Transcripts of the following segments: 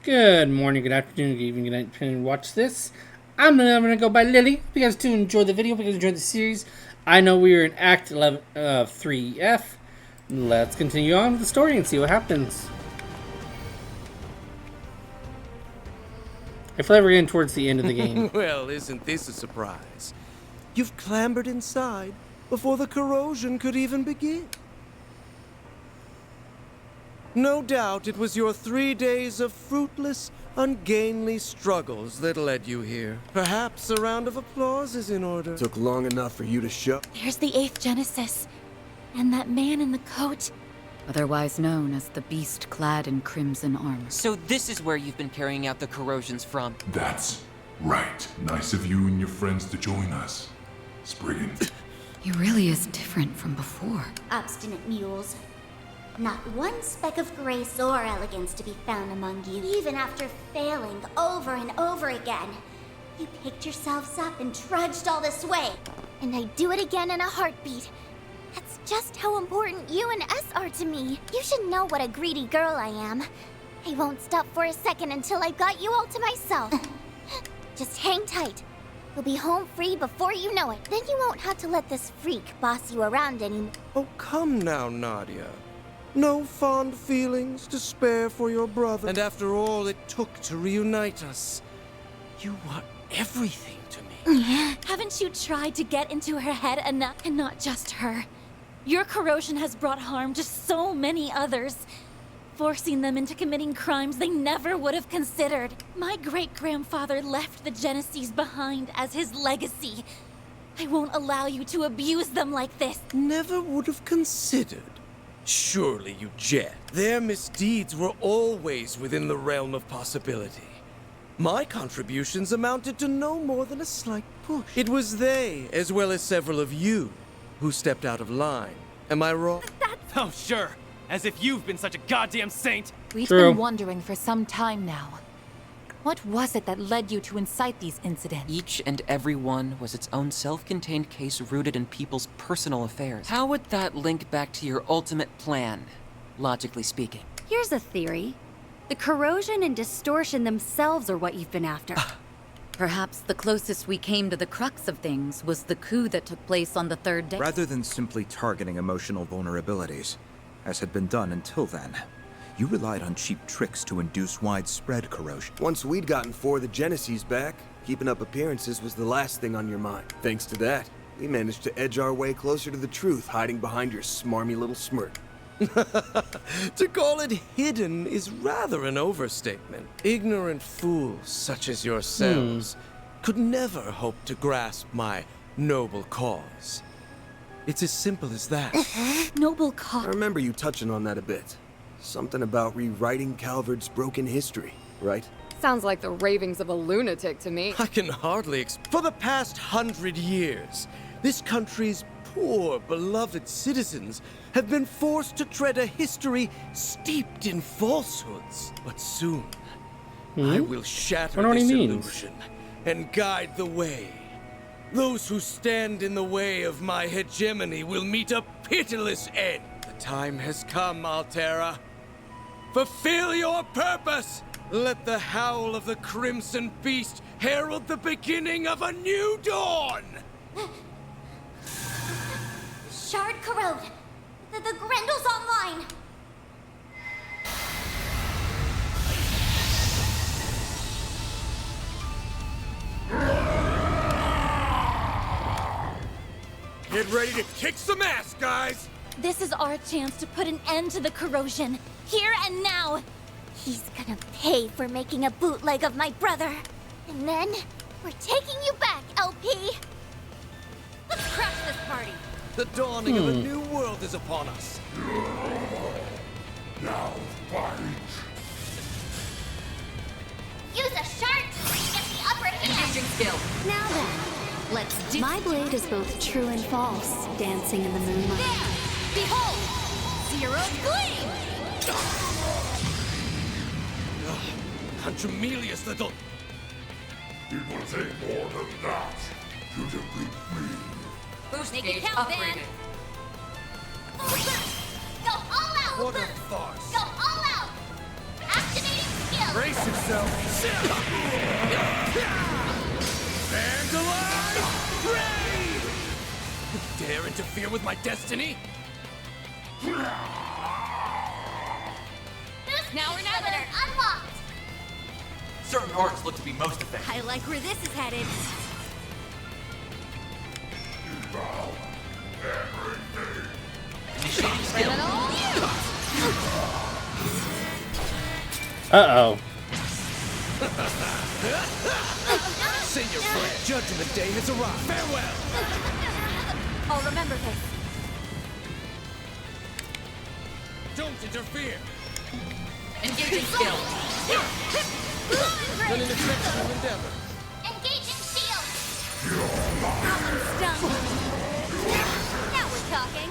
Good morning, good afternoon, good evening, good night, depending on watch this. I'm gonna go by Lily. If you guys do enjoy the video, if you guys enjoy the series, I know we are in Act 11 of 3F. Let's continue on with the story and see what happens. I feel like we're getting towards the end of the game. Well, isn't this a surprise? You've clambered inside before the corrosion could even begin. No doubt it was your 3 days of fruitless, ungainly struggles that led you here. Perhaps a round of applause is in order. Took long enough for you to show. There's the 8th Genesis. And that man in the coat. Otherwise known as the beast clad in crimson armor. So this is where you've been carrying out the corrosions from. That's right. Nice of you and your friends to join us. Spriggan. He really is different from before. Obstinate mules. Not one speck of grace or elegance to be found among you. Even after failing over and over again, you picked yourselves up and trudged all this way. And I'd do it again in a heartbeat. That's just how important you and S are to me. You should know what a greedy girl I am. I won't stop for a second until I got you all to myself. Just hang tight. You'll be home free before you know it. Then you won't have to let this freak boss you around anymore. Oh, come now, Nadia. No fond feelings to spare for your brother. And after all it took to reunite us, you were everything to me. Haven't you tried to get into her head enough? And not just her. Your corrosion has brought harm to so many others, forcing them into committing crimes they never would have considered. My great-grandfather left the Genesis behind as his legacy. I won't allow you to abuse them like this. Never would have considered. Surely you jet. Their misdeeds were always within the realm of possibility. My contributions amounted to no more than a slight push. It was they, as well as several of you, who stepped out of line. Am I wrong? Oh, sure. As if you've been such a goddamn saint. We've True. been wondering for some time now. What was it that led you to incite these incidents? Each and every one was its own self-contained case rooted in people's personal affairs. How would that link back to your ultimate plan, logically speaking? Here's a theory. The corrosion and distortion themselves are what you've been after. Perhaps the closest we came to the crux of things was the coup that took place on the 3rd day. Rather than simply targeting emotional vulnerabilities, as had been done until then, you relied on cheap tricks to induce widespread corrosion. Once we'd gotten 4 of the Genesis back, keeping up appearances was the last thing on your mind. Thanks to that, we managed to edge our way closer to the truth, hiding behind your smarmy little smirk. To call it hidden is rather an overstatement. Ignorant fools such as yourselves could never hope to grasp my noble cause. It's as simple as that. Noble I cause. remember you touching on that a bit. Something about rewriting Calvard's broken history, right? Sounds like the ravings of a lunatic to me. I can hardly For the past 100 years, this country's poor, beloved citizens have been forced to tread a history steeped in falsehoods. But soon, I will shatter Wonder what this he means. illusion and guide the way. Those who stand in the way of my hegemony will meet a pitiless end. The time has come, Altera. Fulfill your purpose! Let the howl of the Crimson Beast herald the beginning of a new dawn! Shard corrode. The Grendel's online. Get ready to kick some ass, guys! This is our chance to put an end to the corrosion. Here and now. He's gonna pay for making a bootleg of my brother. And then, we're taking you back, LP. Let's crash this party. The dawning of a new world is upon us. Now fight. Use a shard to get the upper hand. skill. Now then, let's do. My blade is both true and false, dancing in the moonlight. There! Behold! Zero gleam! Contumelious little... It will take more than that to defeat me. Boost Make it gauge count, upgraded. then. Full boost! Go all out! What a farce! Go all out! Activating skill! Brace yourself. Vandalize! Raid! You dare interfere with my destiny? Now we're unlocked. Certain arts look to be most effective. I like where this is headed. Initiating skill. Uh-oh. Say your prayer. Judgment Day has arrived. Farewell! I'll remember this. Don't interfere! Engaging skill. An ineffectual endeavor. Engaging shield. Done. Now we're talking.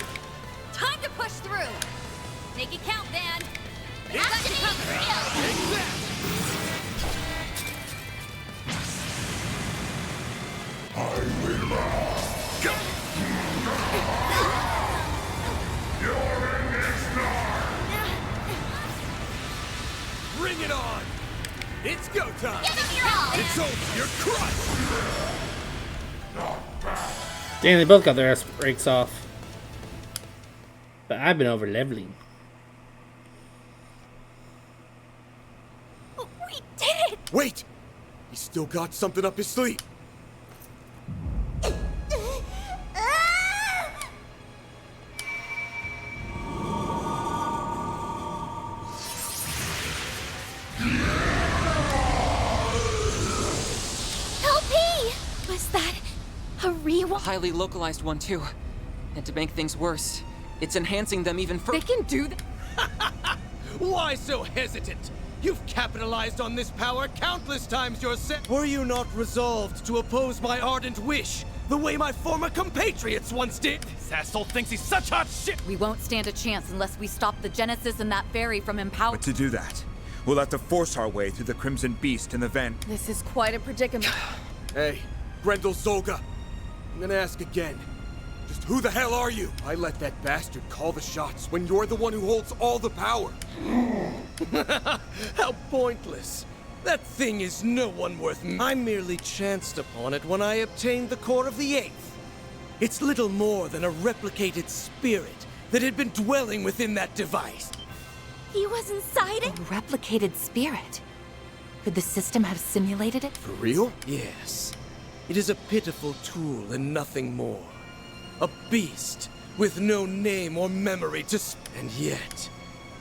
Time to push through. Make it count, Dan. Activate shield. Take that! Bring it on! It's go time! Give him your all. It's over! You're crushed! Damn, they both got their ass breaks off. But I've been over leveling. We did it! Wait! He's still got something up his sleeve. Was that a real? Highly localized one, too. And to make things worse, it's enhancing them even further. They can do that. Why so hesitant? You've capitalized on this power countless times yourself. Were you not resolved to oppose my ardent wish, the way my former compatriots once did? This asshole thinks he's such hot shit! We won't stand a chance unless we stop the Genesis and that fairy from empowering. But to do that, we'll have to force our way through the Crimson Beast and the Van. This is quite a predicament. Hey, Grendel Zolga. I'm gonna ask again. Just who the hell are you? I let that bastard call the shots when you're the one who holds all the power. How pointless. That thing is no one worth I merely chanced upon it when I obtained the core of the 8th. It's little more than a replicated spirit that had been dwelling within that device. He was inside A it? replicated spirit. Could the system have simulated it? For real? Yes. It is a pitiful tool and nothing more. A beast with no name or memory to and yet,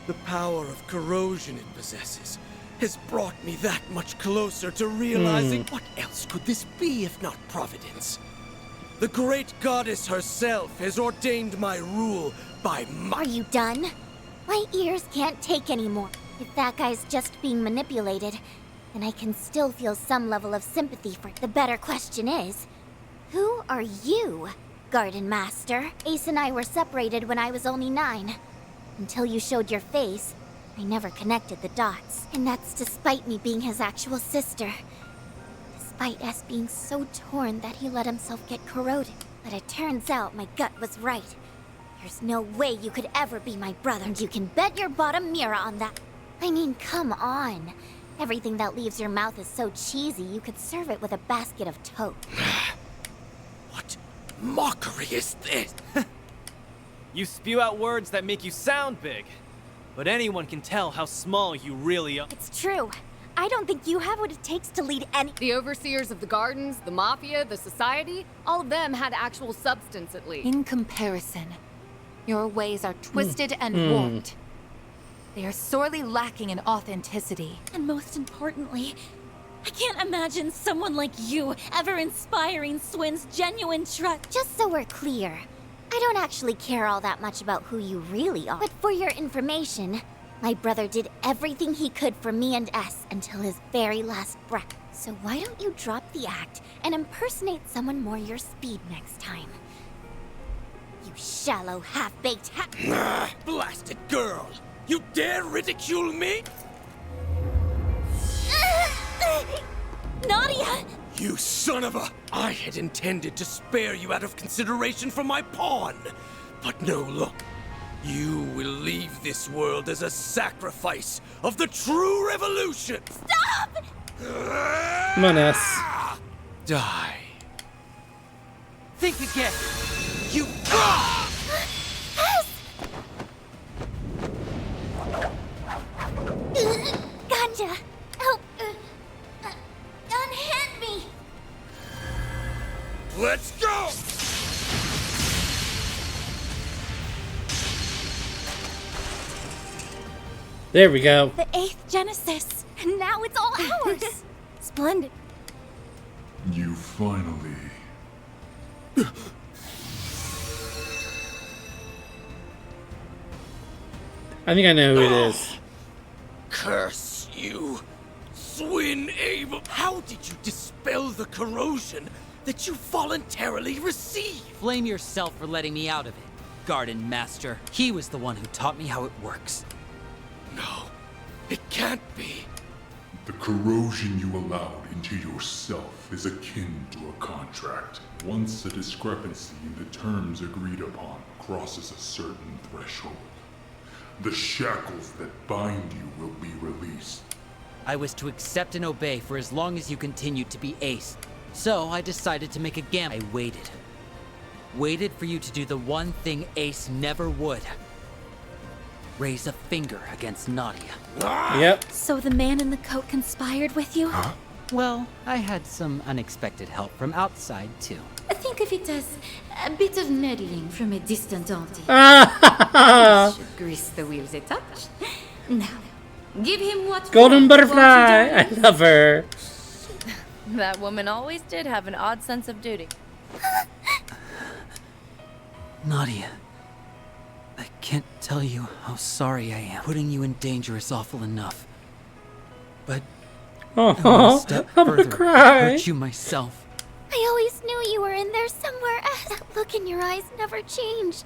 the power of corrosion it possesses has brought me that much closer to realizing what else could this be if not providence? The great goddess herself has ordained my rule by Are you done? My ears can't take anymore. If that guy's just being manipulated, then I can still feel some level of sympathy for. The better question is, who are you, Garden Master? Ace and I were separated when I was only 9. Until you showed your face, I never connected the dots. And that's despite me being his actual sister. Despite us being so torn that he let himself get corroded. But it turns out my gut was right. There's no way you could ever be my brother, and you can bet your bottom mirror on that. I mean, come on. Everything that leaves your mouth is so cheesy, you could serve it with a basket of toast. What mockery is this? You spew out words that make you sound big, but anyone can tell how small you really are. It's true. I don't think you have what it takes to lead any. The overseers of the gardens, the mafia, the society, all of them had actual substance at least. In comparison, your ways are twisted and warped. They are sorely lacking in authenticity. And most importantly, I can't imagine someone like you ever inspiring Swin's genuine trust. Just so we're clear, I don't actually care all that much about who you really are. But for your information, my brother did everything he could for me and S until his very last breath. So why don't you drop the act and impersonate someone more your speed next time? You shallow, half-baked Blasted girl! You dare ridicule me? Nadia! You son of a... I had intended to spare you out of consideration for my pawn. But no, look. You will leave this world as a sacrifice of the true revolution! Stop! Come on, S. Die. Think again. You... Gotcha! Help! Unhand me! Let's go! There we go. The 8th Genesis. And now it's all ours. Splendid. You finally... I think I know who it is. Curse you, Swin Abel! How did you dispel the corrosion that you voluntarily received? Blame yourself for letting me out of it, Garden Master. He was the one who taught me how it works. No, it can't be. The corrosion you allowed into yourself is akin to a contract. Once a discrepancy in the terms agreed upon crosses a certain threshold, the shackles that bind you will be released. I was to accept and obey for as long as you continued to be Ace. So I decided to make a gamble. I waited. Waited for you to do the one thing Ace never would. Raise a finger against Nadia. Yep. So the man in the coat conspired with you? Huh? Well, I had some unexpected help from outside, too. Think of it as a bit of meddling from a distant auntie. Should grease the wheels a touch. Now, give him what... Golden butterfly. I love her. That woman always did have an odd sense of duty. Nadia, I can't tell you how sorry I am. Putting you in danger is awful enough. But I want Oh, to step I'm gonna further, cry. hurt you myself. I always knew you were in there somewhere else. That look in your eyes never changed.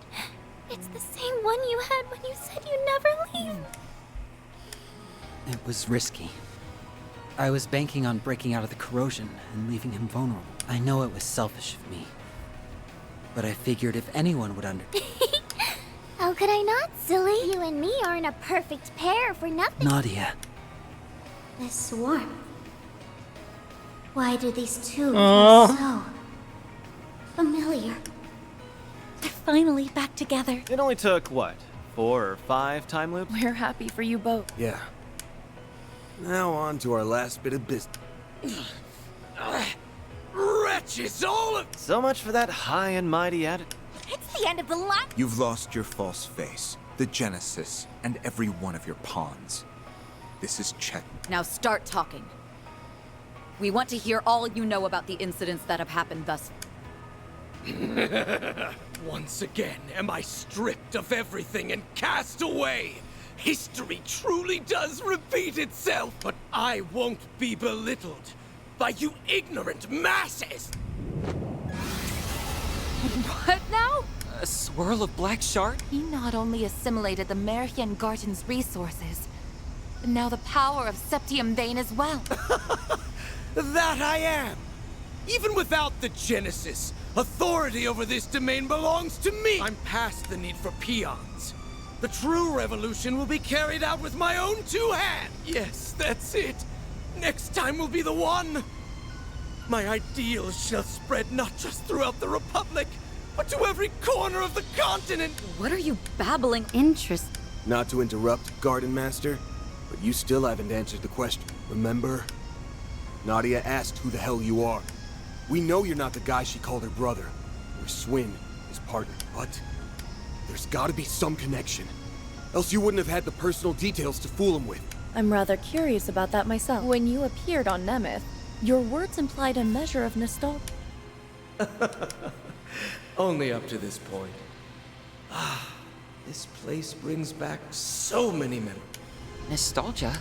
It's the same one you had when you said you'd never leave. It was risky. I was banking on breaking out of the corrosion and leaving him vulnerable. I know it was selfish of me. But I figured if anyone would How could I not, silly? You and me aren't a perfect pair for nothing. Nadia. The swarm. Why do these two Aww. feel so familiar? They're finally back together. It only took, what, 4 or 5 time loops? We're happy for you both. Yeah. Now on to our last bit of business. Wretches, all of... So much for that high and mighty attitude. It's the end of the line. You've lost your false face, the Genesis, and every one of your pawns. This is Chet. Now start talking. We want to hear all you know about the incidents that have happened thus. Once again am I stripped of everything and cast away. History truly does repeat itself, but I won't be belittled by you ignorant masses. What now? A swirl of black shard? He not only assimilated the Merian Garden's resources, but now the power of Septium Vein as well. That I am. Even without the Genesis, authority over this domain belongs to me. I'm past the need for peons. The true revolution will be carried out with my own 2 hands. Yes, that's it. Next time will be the one. My ideals shall spread not just throughout the Republic, but to every corner of the continent. What are you babbling? Interest. Not to interrupt, Garden Master, but you still haven't answered the question. Remember? Nadia asked who the hell you are. We know you're not the guy she called her brother, or Swin, his partner, but there's gotta be some connection. Else you wouldn't have had the personal details to fool him with. I'm rather curious about that myself. When you appeared on Nemeth, your words implied a measure of nostalgia. Only up to this point. This place brings back so many memories. Nostalgia?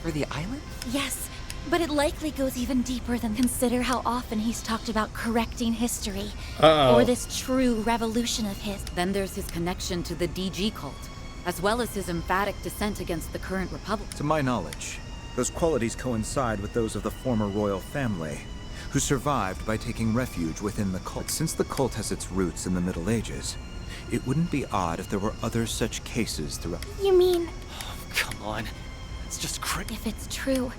For the island? Yes, but it likely goes even deeper than consider how often he's talked about correcting history. Uh-oh. Or this true revolution of his. Then there's his connection to the DG cult, as well as his emphatic dissent against the current republic. To my knowledge, those qualities coincide with those of the former royal family, who survived by taking refuge within the cult. Since the cult has its roots in the Middle Ages, it wouldn't be odd if there were other such cases throughout. You mean... Come on. It's just If it's true,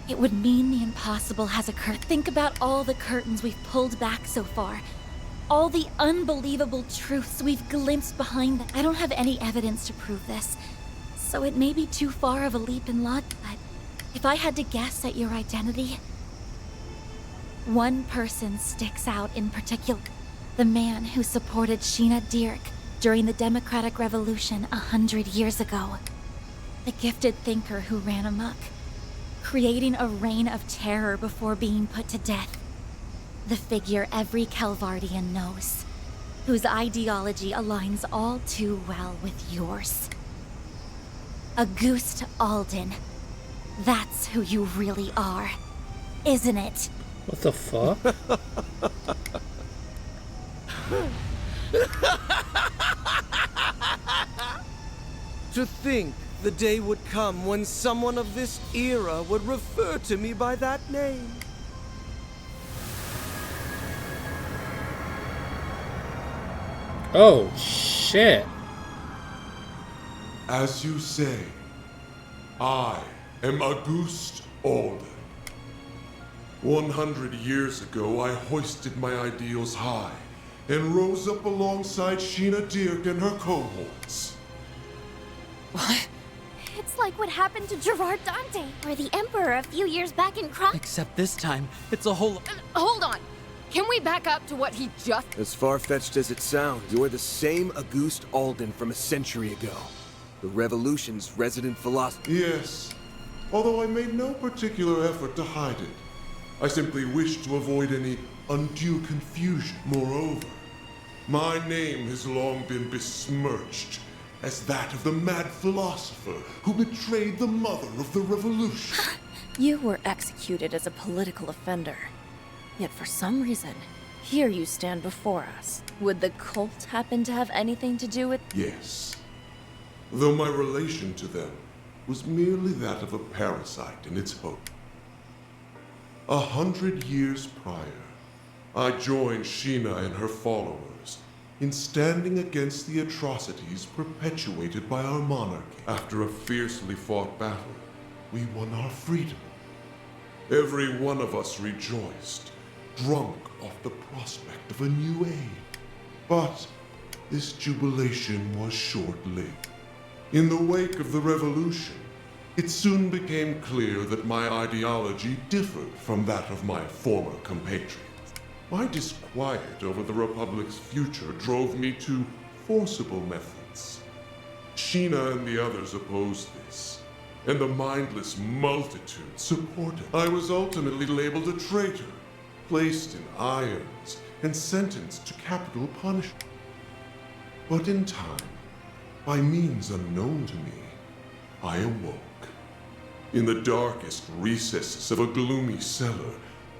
it would mean the impossible has occurred. Think about all the curtains we've pulled back so far. All the unbelievable truths we've glimpsed behind them. I don't have any evidence to prove this, so it may be too far of a leap in logic, but if I had to guess at your identity, one person sticks out in particular. The man who supported Sheena Dirk during the Democratic Revolution 100 years ago. The gifted thinker who ran amok, creating a reign of terror before being put to death. The figure every Calvardian knows, whose ideology aligns all too well with yours. Auguste Alden. That's who you really are, isn't it? What the fuck? To think the day would come when someone of this era would refer to me by that name. Oh, shit. As you say, I am Auguste Alden. 100 years ago, I hoisted my ideals high and rose up alongside Sheena Dirk and her cohorts. What? It's like what happened to Gerard Dante, or the Emperor a few years back in Except this time, it's a whole... Hold on. Can we back up to what he just... As far-fetched as it sounds, you're the same Auguste Alden from a century ago. The Revolution's resident philosopher. Yes, although I made no particular effort to hide it. I simply wished to avoid any undue confusion. Moreover, my name has long been besmirched as that of the mad philosopher who betrayed the mother of the revolution. You were executed as a political offender. Yet for some reason, here you stand before us. Would the cult happen to have anything to do with... Yes. Though my relation to them was merely that of a parasite in its host. 100 years prior, I joined Sheena and her followers in standing against the atrocities perpetuated by our monarchy. After a fiercely fought battle, we won our freedom. Every one of us rejoiced, drunk off the prospect of a new age. But this jubilation was short-lived. In the wake of the revolution, it soon became clear that my ideology differed from that of my former compatriots. My disquiet over the Republic's future drove me to forcible methods. Sheena and the others opposed this, and the mindless multitude supported. I was ultimately labeled a traitor, placed in irons, and sentenced to capital punishment. But in time, by means unknown to me, I awoke. In the darkest recesses of a gloomy cellar,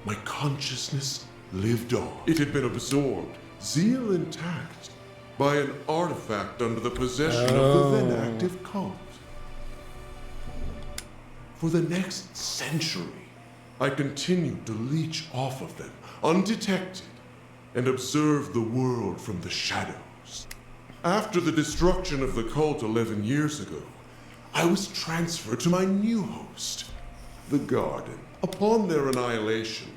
my consciousness lived on. It had been absorbed, zeal intact, by an artifact under the possession of the then active cult. For the next century, I continued to leech off of them, undetected, and observe the world from the shadows. After the destruction of the cult 11 years ago, I was transferred to my new host, the Garden. Upon their annihilation,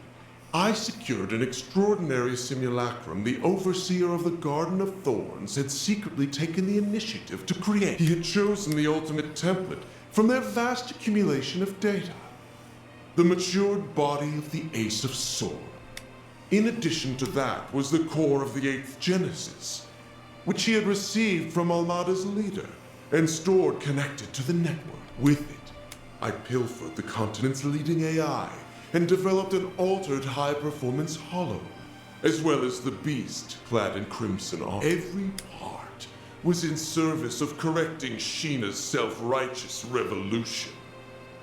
I secured an extraordinary simulacrum the overseer of the Garden of Thorns had secretly taken the initiative to create. He had chosen the ultimate template from their vast accumulation of data. The matured body of the Ace of Swords. In addition to that was the core of the 8th Genesis, which he had received from Almada's leader and stored connected to the network. With it, I pilfered the continent's leading AI and developed an altered high-performance hollow, as well as the beast clad in crimson armor. Every part was in service of correcting Sheena's self-righteous revolution,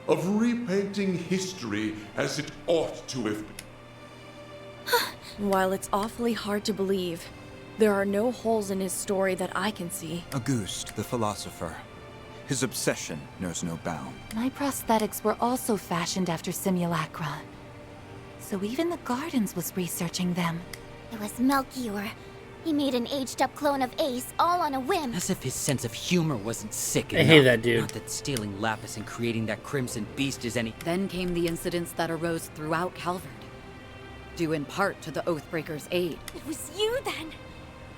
of repainting history as it ought to have been. While it's awfully hard to believe, there are no holes in his story that I can see. Auguste, the philosopher. His obsession knows no bound. My prosthetics were also fashioned after simulacra. So even the Gardens was researching them. It was Melchior, He made an aged-up clone of Ace, all on a whim. As if his sense of humor wasn't sick I enough. hate that dude. Not that stealing Lapis and creating that Crimson Beast is any... Then came the incidents that arose throughout Calvard, due in part to the Oathbreaker's aid. It was you then!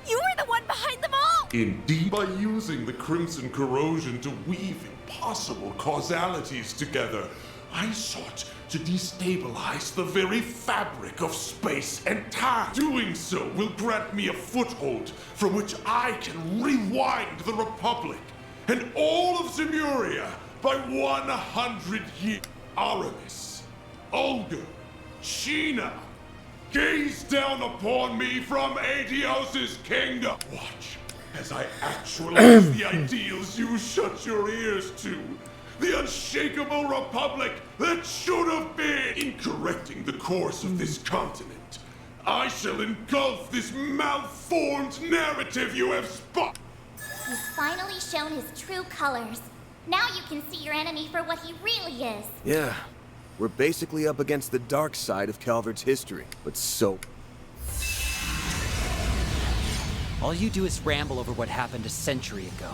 You were the one behind them all! Indeed, by using the Crimson Corrosion to weave impossible causalities together, I sought to destabilize the very fabric of space and time. Doing so will grant me a foothold from which I can rewind the Republic and all of Zemuria by 100 years. Aramis, Olga, Sheena, gaze down upon me from Aetios' kingdom. Watch as I actualize the ideals you shut your ears to. The unshakable republic that should have been. In correcting the course of this continent, I shall engulf this malformed narrative you have spun. He's finally shown his true colors. Now you can see your enemy for what he really is. Yeah, we're basically up against the dark side of Calvard's history, but so... All you do is ramble over what happened a century ago.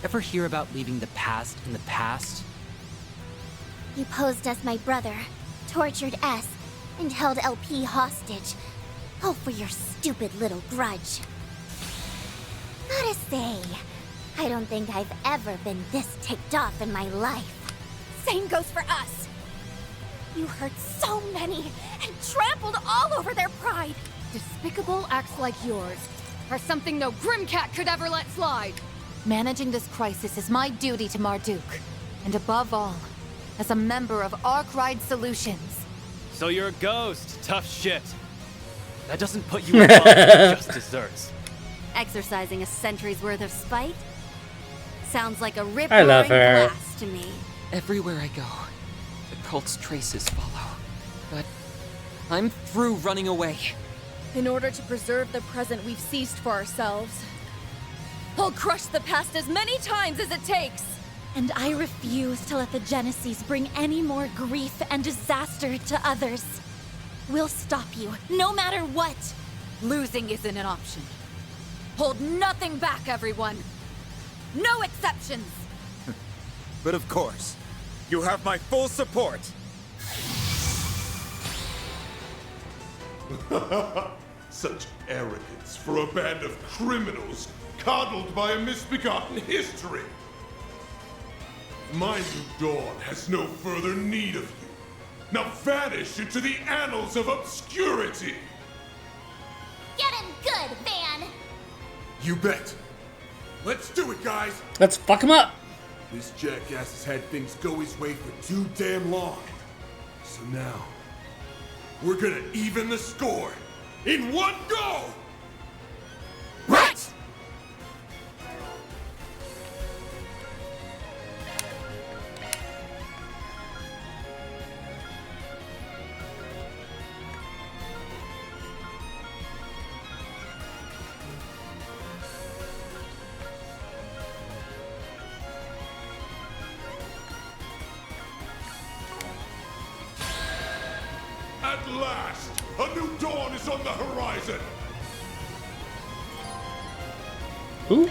Ever hear about leaving the past in the past? You posed as my brother, tortured S, and held LP hostage. All for your stupid little grudge. Gotta say, I don't think I've ever been this ticked off in my life. Same goes for us. You hurt so many and trampled all over their pride. Despicable acts like yours are something no Grimcat could ever let slide. Managing this crisis is my duty to Marduk, and above all, as a member of Arkwright Solutions. So you're a ghost. Tough shit. That doesn't put you above your just desserts. Exercising a century's worth of spite? Sounds like a rip I love roaring her. blast to me. Everywhere I go, the cult's traces follow. But I'm through running away. In order to preserve the present we've seized for ourselves, I'll crush the past as many times as it takes. And I refuse to let the Genesis bring any more grief and disaster to others. We'll stop you, no matter what. Losing isn't an option. Hold nothing back, everyone. No exceptions. But of course, you have my full support. Such arrogance for a band of criminals coddled by a misbegotten history. My new dawn has no further need of you. Now vanish into the annals of obscurity. Get him good, Van! You bet. Let's do it, guys. Let's fuck him up. This jackass has had things go his way for too damn long. So now, we're gonna even the score in one go! Right! At last, a new dawn is on the horizon. Ooh.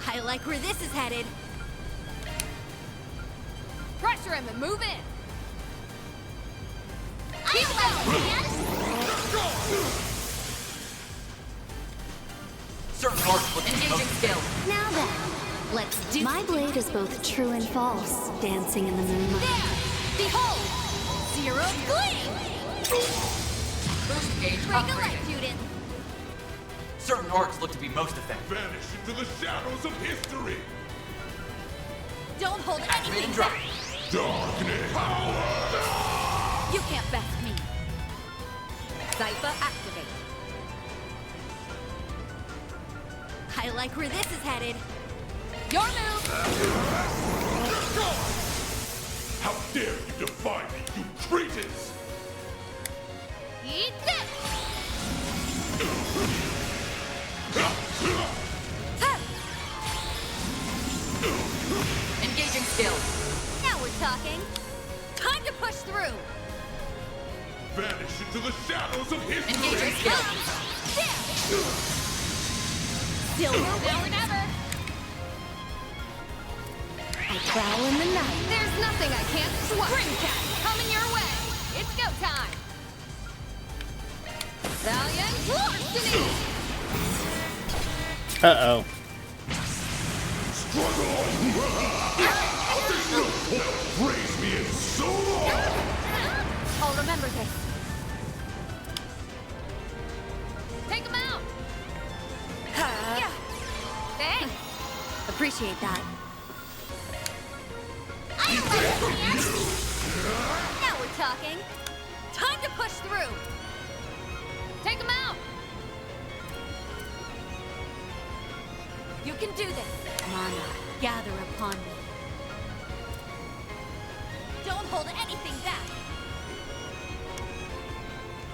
I like where this is headed. Pressure him and move in. Keep going, Certain orcs look Engaging skill. Now then, let's do. My blade is both true and false, dancing in the moonlight. There! Behold! Zero gleam! Boost gauge Break a upgraded. leg, Judith. Certain orcs look to be most effective. Vanish into the shadows of history. Don't hold Activate anything and drop. back. Darkness. Power. You can't best me. Zypha activate. I like where this is headed. Your move! How dare you defy me, you Cretans! Eat this! Engaging skill. Now we're talking. Time to push through! vanish into the shadows of history. Silver now or never. I prowl in the night. There's nothing I can't swat. Spring cat coming your way. It's go time. Valiant larceny. Uh-oh. Struggle on! There's no point praise me in so long! I'll remember this. Take him out. Yeah. Thanks. Appreciate that. Now we're talking. Time to push through. Take him out. You can do this. Mana, gather upon me. Don't hold anything back.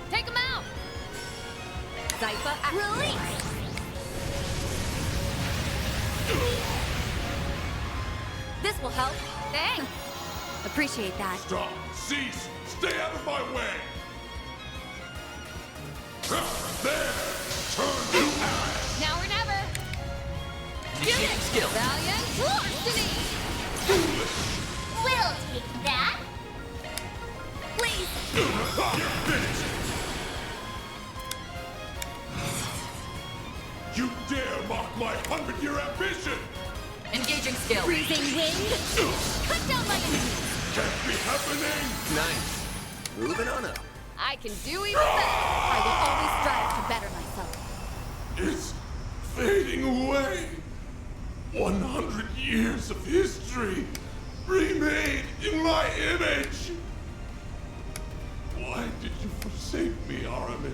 Take him out. Zypha, release. This will help. Thanks. Appreciate that. Stop! Cease! Stay out of my way! There! Turn to ash! Now or never. Initiating skill. Valiant larceny. We'll take that. Please. You're finished! You dare mock my 100-year ambition! Engaging skill. Freezing wind. Cut down my enemies. Can't be happening! Nice. Moving on up. I can do even better. I will always strive to better myself. It's fading away. 100 years of history remade in my image. Why did you forsake me, Aramis?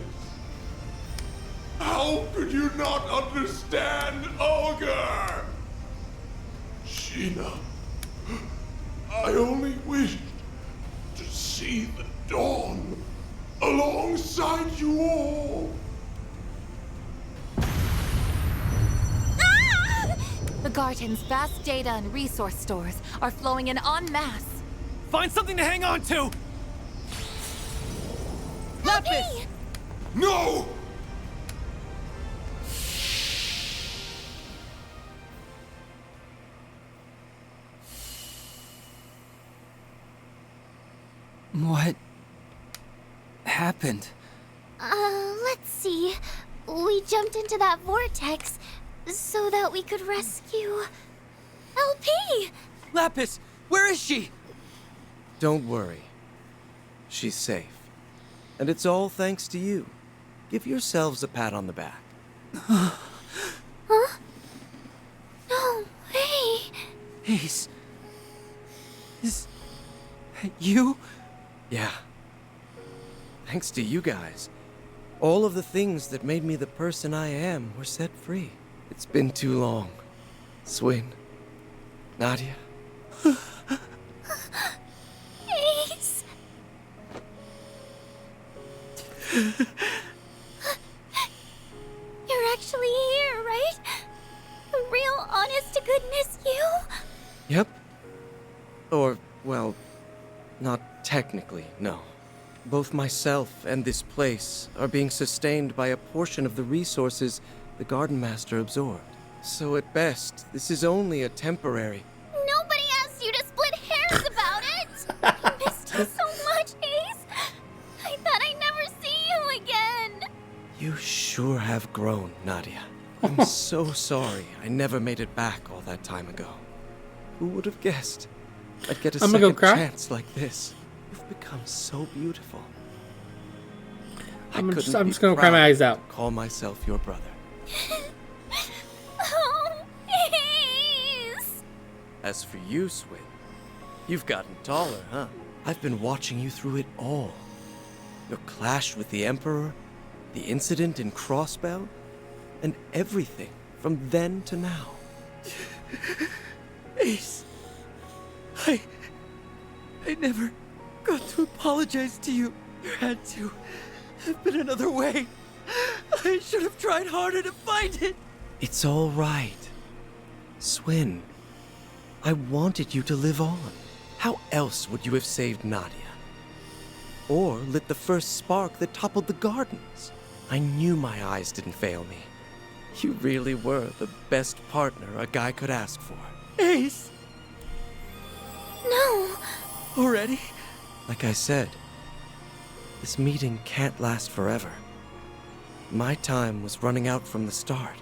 How could you not understand Ogre? Sheena, I only wished to see the dawn alongside you all. The Garden's vast data and resource stores are flowing in en masse. Find something to hang on to! Lapis! No! What happened? Let's see. We jumped into that vortex so that we could rescue LP. Lapis, where is she? Don't worry. She's safe. And it's all thanks to you. Give yourselves a pat on the back. Huh? No way. Ace. Is you? Yeah. Thanks to you guys. All of the things that made me the person I am were set free. It's been too long. Swin. Nadia. Ace. You're actually here, right? A real honest-to-goodness you? Yep. Or, well, not technically, no. Both myself and this place are being sustained by a portion of the resources the Garden Master absorbed. So at best, this is only a temporary... Nobody asked you to split hairs about it! I missed you so much, Ace! I thought I'd never see you again! You sure have grown, Nadia. I'm so sorry I never made it back all that time ago. Who would have guessed I'd get a I'm gonna go second cry. chance like this? You've become so beautiful. I'm couldn't just be gonna cry my proud eyes out. to call myself your brother. Oh, Ace! As for you, Swin, you've gotten taller, huh? I've been watching you through it all. Your clash with the Emperor, the incident in Crossbell, and everything from then to now. Ace. I never got to apologize to you. There had to have been another way. I should have tried harder to find it. It's all right. Swin, I wanted you to live on. How else would you have saved Nadia? or lit the first spark that toppled the gardens. I knew my eyes didn't fail me. You really were the best partner a guy could ask for. Ace! No! Already? Like I said, this meeting can't last forever. My time was running out from the start,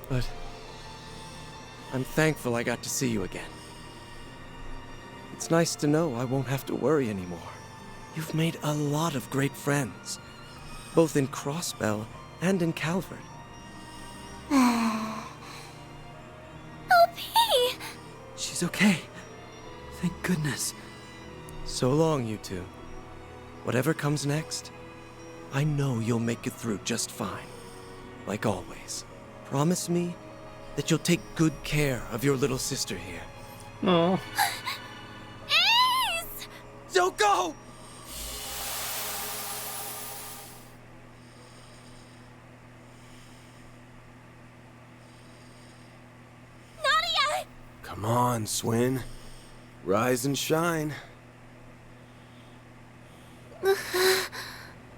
but I'm thankful I got to see you again. It's nice to know I won't have to worry anymore. You've made a lot of great friends, both in Crossbell and in Calvert. LP! She's okay. Thank goodness. So long, you two. Whatever comes next, I know you'll make it through just fine. Like always. Promise me that you'll take good care of your little sister here. Oh. Ace! Don't go! Nadia! Come on, Swin. Rise and shine.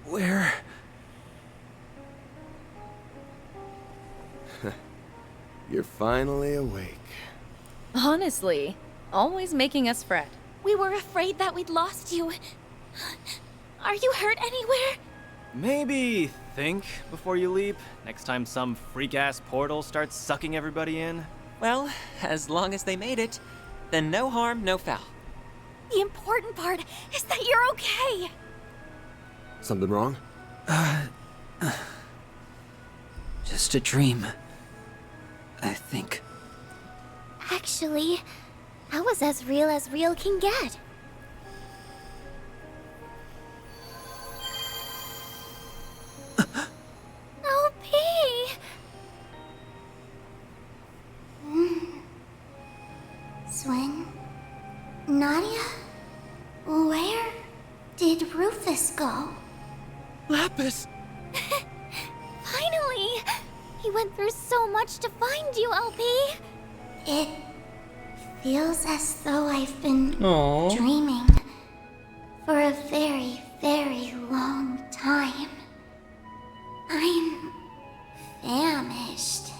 Where? You're finally awake. Honestly, always making us fret. We were afraid that we'd lost you. Are you hurt anywhere? Maybe think before you leap, next time some freak-ass portal starts sucking everybody in. Well, as long as they made it, then no harm, no foul. The important part is that you're okay. Something wrong? Just a dream. I think. Actually, that was as real can get. LP! Swin? Nadia? Where did Rufus go? Lapis! Finally! He went through so much to find you, LP! It feels as though I've been Aww. dreaming for a very, very long time. I'm famished.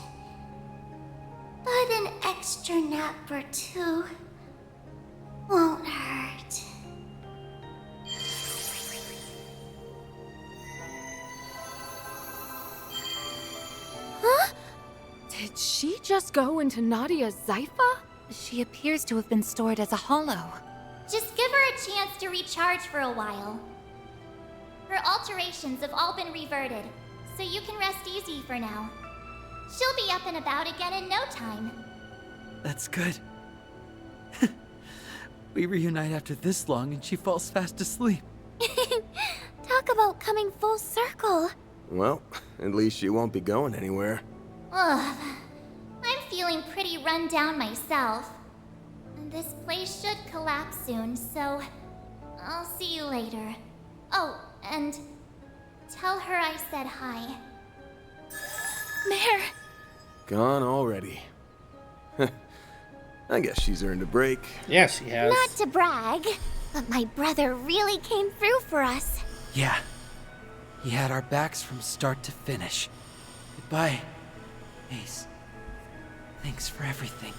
But an extra nap or two won't hurt. Huh? Did she just go into Nadia's Zypha? She appears to have been stored as a hollow. Just give her a chance to recharge for a while. Her alterations have all been reverted, so you can rest easy for now. She'll be up and about again in no time. That's good. We reunite after this long and she falls fast asleep. Talk about coming full circle. Well, at least she won't be going anywhere. Ugh. I'm feeling pretty run down myself. This place should collapse soon, so I'll see you later. Oh, and tell her I said hi. Mare! Gone already. I guess she's earned a break. Yes, she has. Not to brag, but my brother really came through for us. Yeah. He had our backs from start to finish. Goodbye, Ace. Thanks for everything.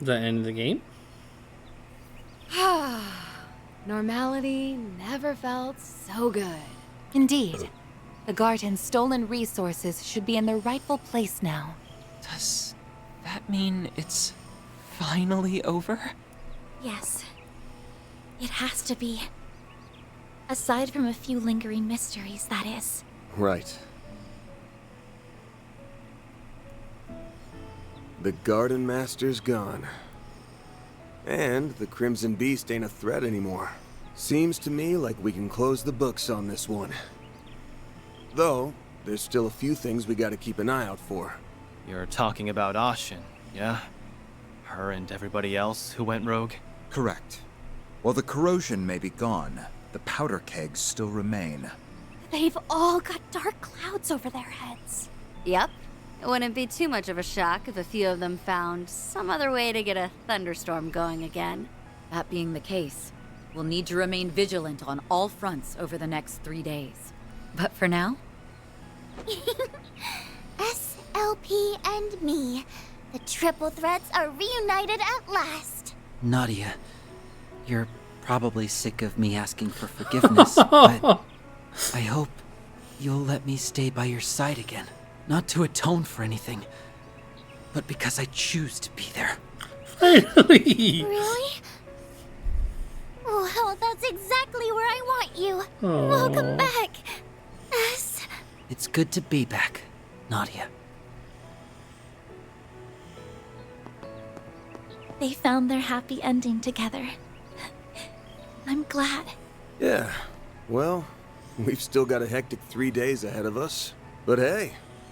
The end of the game? Normality never felt so good. Indeed. The garden's stolen resources should be in their rightful place now. Does that mean it's finally over? Yes. It has to be. Aside from a few lingering mysteries, that is. Right. The Garden Master's gone. And the Crimson Beast ain't a threat anymore. Seems to me like we can close the books on this one. Though, there's still a few things we gotta keep an eye out for. You're talking about Ashin, yeah? Her and everybody else who went rogue? Correct. While the corrosion may be gone, the powder kegs still remain. They've all got dark clouds over their heads. Yep. It wouldn't be too much of a shock if a few of them found some other way to get a thunderstorm going again. That being the case, we'll need to remain vigilant on all fronts over the next 3 days. But for now... SLP and me. The triple threats are reunited at last. Nadia, you're probably sick of me asking for forgiveness, but I hope you'll let me stay by your side again. Not to atone for anything, but because I choose to be there. Finally! Really? Well, that's exactly where I want you. Aww. Welcome back. It's good to be back, Nadia. They found their happy ending together. I'm glad. Yeah, well, we've still got a hectic 3 days ahead of us. But hey,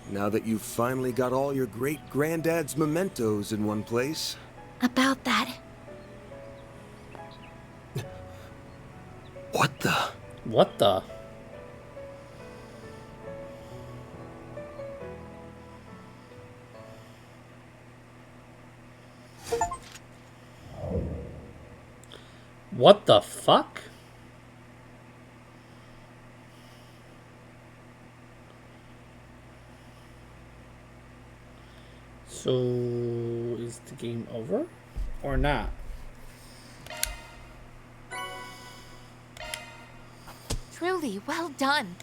now that you've finally got all your great-granddad's mementos in one place... About that. What the? What the? What the fuck? So, is the game over or not? Truly, well done.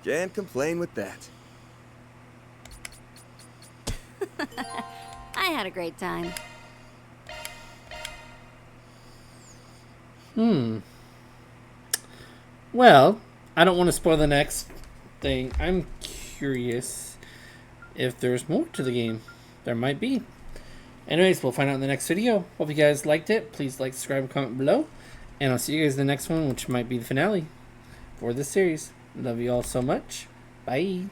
Can't complain with that. I had a great time. Well, I don't want to spoil the next thing. I'm curious if there's more to the game. There might be. Anyways, we'll find out in the next video. Hope you guys liked it. Please like, subscribe, and comment below. And I'll see you guys in the next one, which might be the finale for this series. Love you all so much. Bye.